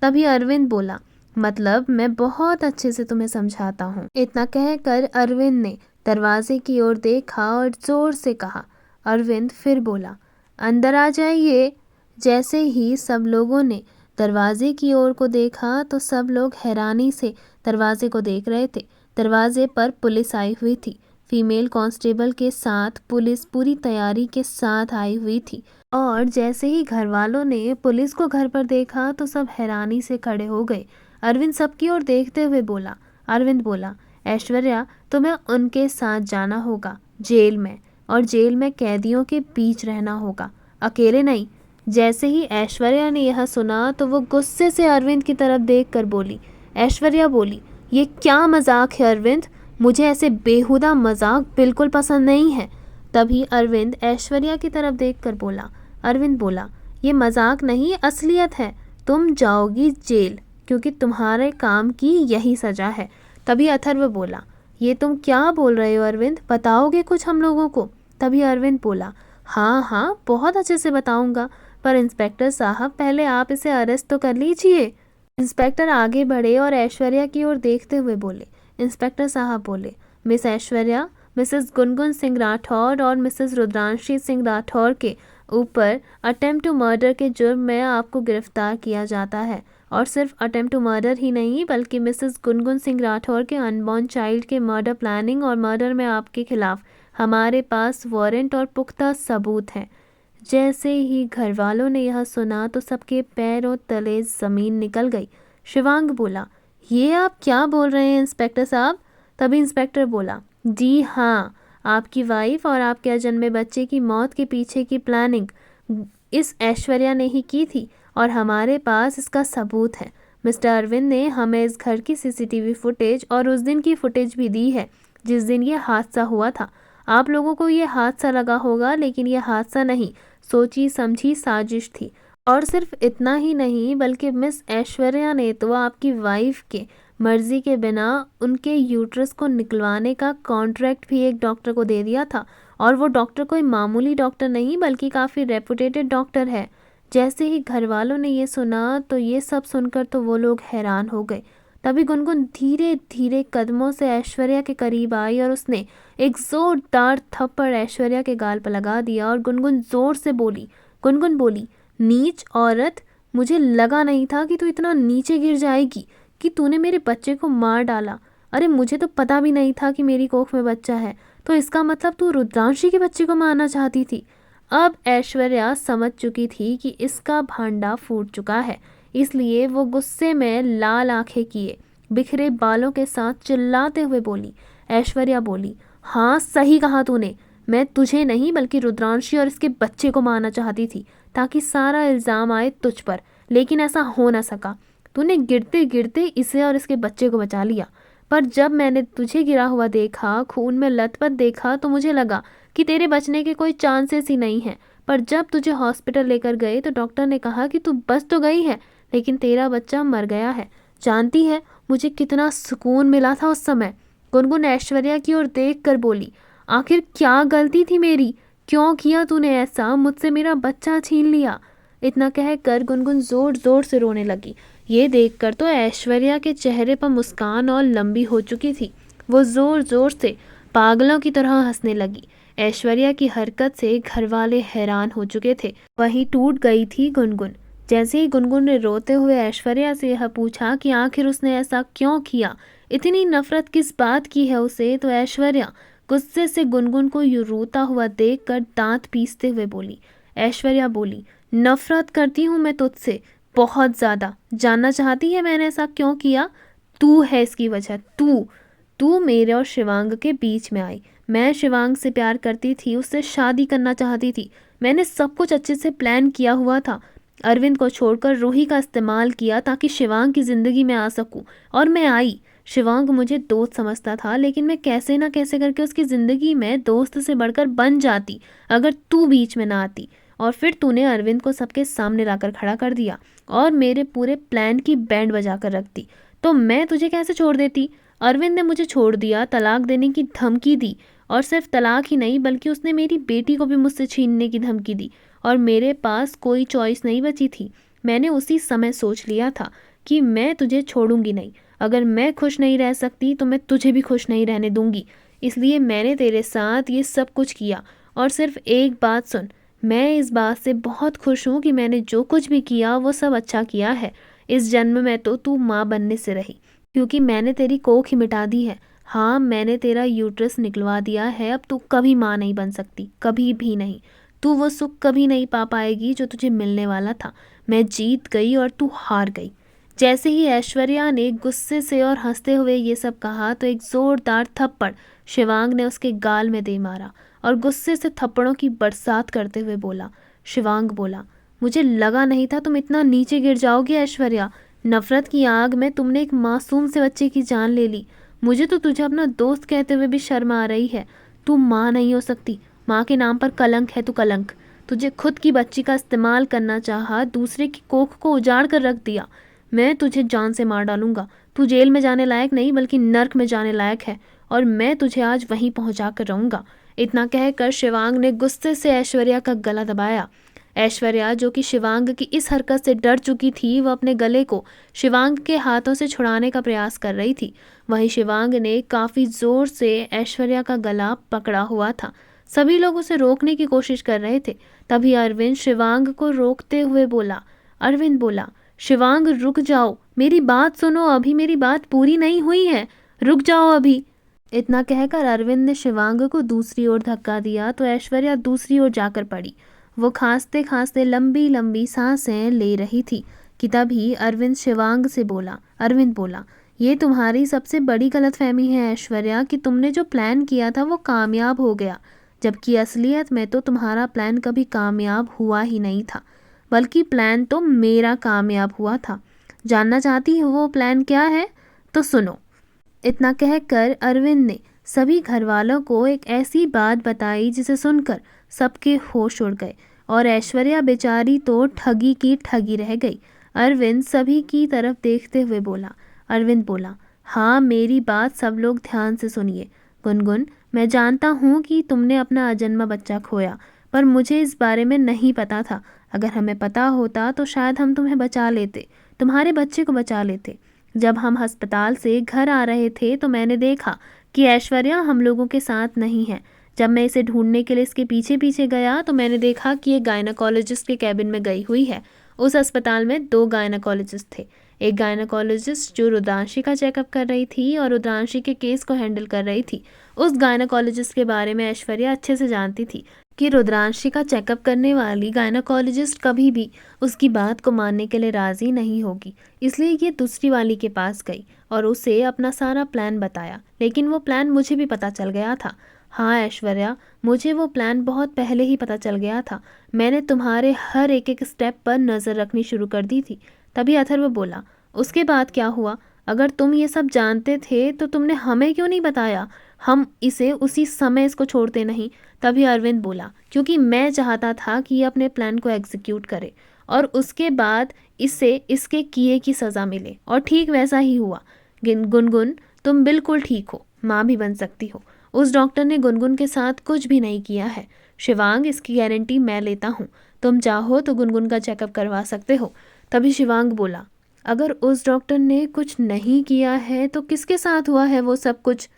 [SPEAKER 1] तभी अरविंद बोला, मतलब मैं बहुत अच्छे से तुम्हें समझाता हूँ। इतना कहकर अरविंद ने दरवाजे की ओर देखा और जोर से कहा। अरविंद फिर बोला, अंदर आ जाइए। जैसे ही सब लोगों ने दरवाजे की ओर को देखा तो सब लोग हैरानी से दरवाजे को देख रहे थे। दरवाजे पर पुलिस आई हुई थी। फीमेल कांस्टेबल के साथ पुलिस पूरी तैयारी के साथ आई हुई थी। और जैसे ही घर वालों ने पुलिस को घर पर देखा तो सब हैरानी से खड़े हो गए। अरविंद सबकी ओर देखते हुए बोला। अरविंद बोला, ऐश्वर्या, तुम्हें उनके साथ जाना होगा जेल में, और जेल में कैदियों के बीच रहना होगा, अकेले नहीं। जैसे ही ऐश्वर्या ने यह सुना तो वो गुस्से से अरविंद की तरफ देखकर बोली। ऐश्वर्या बोली, ये क्या मजाक है अरविंद? मुझे ऐसे बेहुदा मजाक बिल्कुल पसंद नहीं है। तभी अरविंद ऐश्वर्या की तरफ देखकर बोला। अरविंद बोला, ये मजाक नहीं, असलियत है। तुम जाओगी जेल क्योंकि तुम्हारे काम की यही सजा है। तभी अथर्व बोला, ये तुम क्या बोल रहे हो अरविंद? बताओगे कुछ हम लोगों को? तभी अरविंद बोला, हाँ हाँ, बहुत अच्छे से बताऊंगा, पर इंस्पेक्टर साहब, पहले आप इसे अरेस्ट तो कर लीजिए। इंस्पेक्टर आगे बढ़े और ऐश्वर्या की ओर देखते हुए बोले। इंस्पेक्टर साहब बोले, मिस ऐश्वर्या, मिसेस गुनगुन सिंह राठौर और मिसेस रुद्रांशी सिंह राठौर के ऊपर अटेम्प्ट टू मर्डर के जुर्म में आपको गिरफ्तार किया जाता है। और सिर्फ अटेम्प्ट टू मर्डर ही नहीं, बल्कि मिसेस गुनगुन सिंह राठौर के अनबॉर्न चाइल्ड के मर्डर प्लानिंग और मर्डर में आपके खिलाफ हमारे पास वारंट और पुख्ता सबूत हैं। जैसे ही घर वालों ने यह सुना तो सबके पैरों तले ज़मीन निकल गई। शिवांग बोला, ये आप क्या बोल रहे हैं इंस्पेक्टर साहब? तभी इंस्पेक्टर बोला, जी हाँ, आपकी वाइफ और आपके अजन्मे बच्चे की मौत के पीछे की प्लानिंग इस ऐश्वर्या ने ही की थी और हमारे पास इसका सबूत है। मिस्टर अरविंद ने हमें इस घर की सीसीटीवी फुटेज और उस दिन की फुटेज भी दी है जिस दिन ये हादसा हुआ था। आप लोगों को ये हादसा लगा होगा, लेकिन ये हादसा नहीं, सोची समझी साजिश थी। और सिर्फ इतना ही नहीं, बल्कि मिस ऐश्वर्या ने तो आपकी वाइफ के मर्जी के बिना उनके यूट्रस को निकलवाने का कॉन्ट्रैक्ट भी एक डॉक्टर को दे दिया था, और वो डॉक्टर कोई मामूली डॉक्टर नहीं बल्कि काफ़ी रेपुटेटेड डॉक्टर है। जैसे ही घर वालों ने ये सुना तो ये सब सुनकर तो वो लोग हैरान हो गए। तभी गुनगुन धीरे धीरे कदमों से ऐश्वर्या के करीब आई और उसने एक जोरदार थप्पड़ ऐश्वर्या के गाल पर लगा दिया और गुनगुन जोर से बोली। गुनगुन बोली, नीच औरत, मुझे लगा नहीं था कि तू इतना नीचे गिर जाएगी, कि तूने मेरे बच्चे को मार डाला। अरे मुझे तो पता भी नहीं था कि मेरी कोख में बच्चा है, तो इसका मतलब तू रुद्रांशी के बच्चे को मारना चाहती थी। अब ऐश्वर्या समझ चुकी थी कि इसका भांडा फूट चुका है, इसलिए वो गुस्से में लाल आंखें किए बिखरे बालों के साथ चिल्लाते हुए बोली। ऐश्वर्या बोली, हाँ सही कहा तूने, मैं तुझे नहीं बल्कि रुद्रांशी और इसके बच्चे को मारना चाहती थी ताकि सारा इल्ज़ाम आए तुझ पर, लेकिन ऐसा हो ना सका। तूने गिरते गिरते इसे और इसके बच्चे को बचा लिया, पर जब मैंने तुझे गिरा हुआ देखा, खून में लथपथ देखा, तो मुझे लगा कि तेरे बचने के कोई चांसेस ही नहीं हैं, पर जब तुझे हॉस्पिटल लेकर गए तो डॉक्टर ने कहा कि तू बच तो गई है, लेकिन तेरा बच्चा मर गया है। जानती है मुझे कितना सुकून मिला था उस समय। गुनगुन ऐश्वर्या की ओर देख कर बोली, आखिर क्या गलती थी मेरी? क्यों किया तूने ऐसा? मुझसे मेरा बच्चा छीन लिया। इतना कहकर गुनगुन जोर जोर से रोने लगी। ये देखकर तो ऐश्वर्या के चेहरे पर मुस्कान और लंबी हो चुकी थी। वो जोर जोर से पागलों की तरह हंसने लगी। ऐश्वर्या की हरकत से घर वाले हैरान हो चुके थे। वहीं टूट गई थी गुनगुन। जैसे ही गुनगुन ने रोते हुए ऐश्वर्या से यह पूछा कि आखिर उसने ऐसा क्यों किया, इतनी नफरत किस बात की है उसे, तो ऐश्वर्या गुस्से से गुनगुन को यूं रोता हुआ देखकर दांत पीसते हुए बोली। ऐश्वर्या बोली, नफरत करती हूँ मैं तुझसे, बहुत ज़्यादा। जानना चाहती है मैंने ऐसा क्यों किया? तू है इसकी वजह। तू मेरे और शिवांग के बीच में आई। मैं शिवांग से प्यार करती थी, उससे शादी करना चाहती थी। मैंने सब कुछ अच्छे से प्लान किया हुआ था। अरविंद को छोड़कर रूही का इस्तेमाल किया ताकि शिवांग की ज़िंदगी में आ सकूं, और मैं आई। शिवांग मुझे दोस्त समझता था, लेकिन मैं कैसे ना कैसे करके उसकी ज़िंदगी में दोस्त से बढ़कर बन जाती अगर तू बीच में ना आती। और फिर तूने अरविंद को सबके सामने लाकर खड़ा कर दिया और मेरे पूरे प्लान की बैंड बजा कर रख दी। तो मैं तुझे कैसे छोड़ देती? अरविंद ने मुझे छोड़ दिया, तलाक देने की धमकी दी, और सिर्फ तलाक ही नहीं बल्कि उसने मेरी बेटी को भी मुझसे छीनने की धमकी दी, और मेरे पास कोई चॉइस नहीं बची थी। मैंने उसी समय सोच लिया था कि मैं तुझे छोड़ूंगी नहीं। अगर मैं खुश नहीं रह सकती तो मैं तुझे भी खुश नहीं रहने दूंगी। इसलिए मैंने तेरे साथ ये सब कुछ किया। और सिर्फ एक बात सुन, मैं इस बात से बहुत खुश हूँ कि मैंने जो कुछ भी किया वो सब अच्छा किया है। इस जन्म में तो तू माँ बनने से रही, क्योंकि मैंने तेरी कोख ही मिटा दी है। हाँ, मैंने तेरा यूट्रस निकलवा दिया है। अब तू कभी माँ नहीं बन सकती, कभी भी नहीं। तू वो सुख कभी नहीं पा पाएगी जो तुझे मिलने वाला था। मैं जीत गई और तू हार गई। जैसे ही ऐश्वर्या ने गुस्से से और हंसते हुए ये सब कहा तो एक जोरदार थप्पड़ शिवांग ने उसके गाल में दे मारा और गुस्से से थप्पड़ों की बरसात करते हुए बोला। शिवांग बोला, मुझे लगा नहीं था तुम इतना नीचे गिर जाओगी ऐश्वर्या। नफरत की आग में तुमने एक मासूम से बच्चे की जान ले ली। मुझे तो तुझे अपना दोस्त कहते हुए भी शर्म आ रही है। तू माँ नहीं हो सकती। माँ के नाम पर कलंक है तू, कलंक। तुझे खुद की बच्ची का इस्तेमाल करना चाहा, दूसरे की कोख को उजाड़ कर रख दिया। मैं तुझे जान से मार डालूंगा। तू जेल में जाने लायक नहीं बल्कि नर्क में जाने लायक है, और मैं तुझे आज वहीं पहुंचा कर रहूंगा। इतना कहकर शिवांग ने गुस्से से ऐश्वर्या का गला दबाया। ऐश्वर्या, जो कि शिवांग की इस हरकत से डर चुकी थी, वह अपने गले को शिवांग के हाथों से छुड़ाने का प्रयास कर रही थी। वहीं शिवांग ने काफ़ी ज़ोर से ऐश्वर्या का गला पकड़ा हुआ था। सभी लोग उसे रोकने की कोशिश कर रहे थे। तभी अरविंद शिवांग को रोकते हुए बोला। अरविंद बोला, शिवांग रुक जाओ, मेरी बात सुनो, अभी मेरी बात पूरी नहीं हुई है, रुक जाओ अभी। इतना कहकर अरविंद ने शिवांग को दूसरी ओर धक्का दिया तो ऐश्वर्या दूसरी ओर जाकर पड़ी। वो खांसते खांसते लंबी लंबी सांसें ले रही थी कि तभी अरविंद शिवांग से बोला। अरविंद बोला, ये तुम्हारी सबसे बड़ी गलतफहमी है ऐश्वर्या कि तुमने जो प्लान किया था वो कामयाब हो गया, जबकि असलियत में तो तुम्हारा प्लान कभी कामयाब हुआ ही नहीं था, बल्कि प्लान तो मेरा कामयाब हुआ था। जानना चाहती हो वो प्लान क्या है? तो सुनो। इतना कहकर अरविंद ने सभी घर वालों को एक ऐसी बात बताई जिसे सुनकर सबके होश उड़ गए और ऐश्वर्या बेचारी तो ठगी की ठगी रह गई। अरविंद सभी की तरफ देखते हुए बोला। अरविंद बोला, हाँ, मेरी बात सब लोग ध्यान से सुनिए। गुनगुन, मैं जानता हूँ कि तुमने अपना अजन्मा बच्चा खोया, पर मुझे इस बारे में नहीं पता था। अगर हमें पता होता तो शायद हम तुम्हें बचा लेते, तुम्हारे बच्चे को बचा लेते। जब हम अस्पताल से घर आ रहे थे तो मैंने देखा कि ऐश्वर्या हम लोगों के साथ नहीं है। जब मैं इसे ढूंढने के लिए इसके पीछे पीछे गया तो मैंने देखा कि ये गायनाकोलॉजिस्ट के कैबिन में गई हुई है। उस अस्पताल में 2 गायनाकोलॉजिस्ट थे। एक गायनाकोलॉजिस्ट जो रुद्रांशी का चेकअप कर रही थी और रुद्रांशी के केस को हैंडल कर रही थी। उस गायनाकोलॉजिस्ट के बारे में ऐश्वर्या अच्छे से जानती थी कि रुद्रांशी का चेकअप करने वाली गायनाकोलॉजिस्ट कभी भी उसकी बात को मानने के लिए राज़ी नहीं होगी। इसलिए ये दूसरी वाली के पास गई और उसे अपना सारा प्लान बताया। लेकिन वो प्लान मुझे भी पता चल गया था। हाँ ऐश्वर्या, मुझे वो प्लान बहुत पहले ही पता चल गया था। मैंने तुम्हारे हर एक एक स्टेप पर नज़र रखनी शुरू कर दी थी। तभी अथर्व बोला, उसके बाद क्या हुआ? अगर तुम ये सब जानते थे तो तुमने हमें क्यों नहीं बताया? हम इसे उसी समय इसको छोड़ते नहीं। तभी अरविंद बोला, क्योंकि मैं चाहता था कि ये अपने प्लान को एग्जीक्यूट करे और उसके बाद इसे इसके किए की सज़ा मिले। और ठीक वैसा ही हुआ। गुनगुन, तुम बिल्कुल ठीक हो, माँ भी बन सकती हो। उस डॉक्टर ने गुनगुन के साथ कुछ भी नहीं किया है। शिवांग, इसकी गारंटी मैं लेता हूँ। तुम चाहो तो गुनगुन का चेकअप करवा सकते हो। तभी शिवांग बोला, अगर उस डॉक्टर ने कुछ नहीं किया है तो किसके साथ हुआ है वो सब कुछ?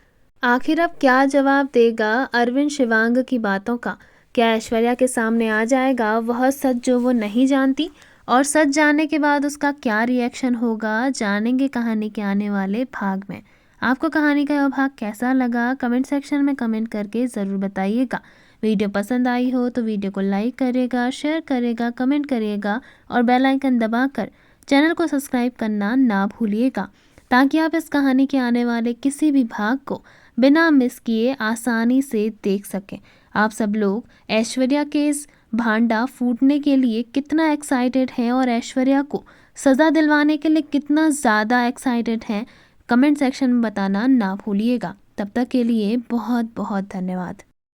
[SPEAKER 1] आखिर अब क्या जवाब देगा अरविंद शिवांग की बातों का? क्या ऐश्वर्या के सामने आ जाएगा वह सच जो वो नहीं जानती? और सच जानने के बाद उसका क्या रिएक्शन होगा, जानेंगे कहानी के आने वाले भाग में। आपको कहानी का यह भाग कैसा लगा कमेंट सेक्शन में कमेंट करके ज़रूर बताइएगा। वीडियो पसंद आई हो तो वीडियो को लाइक करेगा, शेयर करेगा, कमेंट करिएगा और बेल आइकन दबाकर चैनल को सब्सक्राइब करना ना भूलिएगा, ताकि आप इस कहानी के आने वाले किसी भी भाग को बिना मिस किए आसानी से देख सकें। आप सब लोग ऐश्वर्या के इस भांडा फूटने के लिए कितना एक्साइटेड हैं और ऐश्वर्या को सज़ा दिलवाने के लिए कितना ज़्यादा एक्साइटेड हैं, कमेंट सेक्शन में बताना ना भूलिएगा। तब तक के लिए बहुत बहुत धन्यवाद।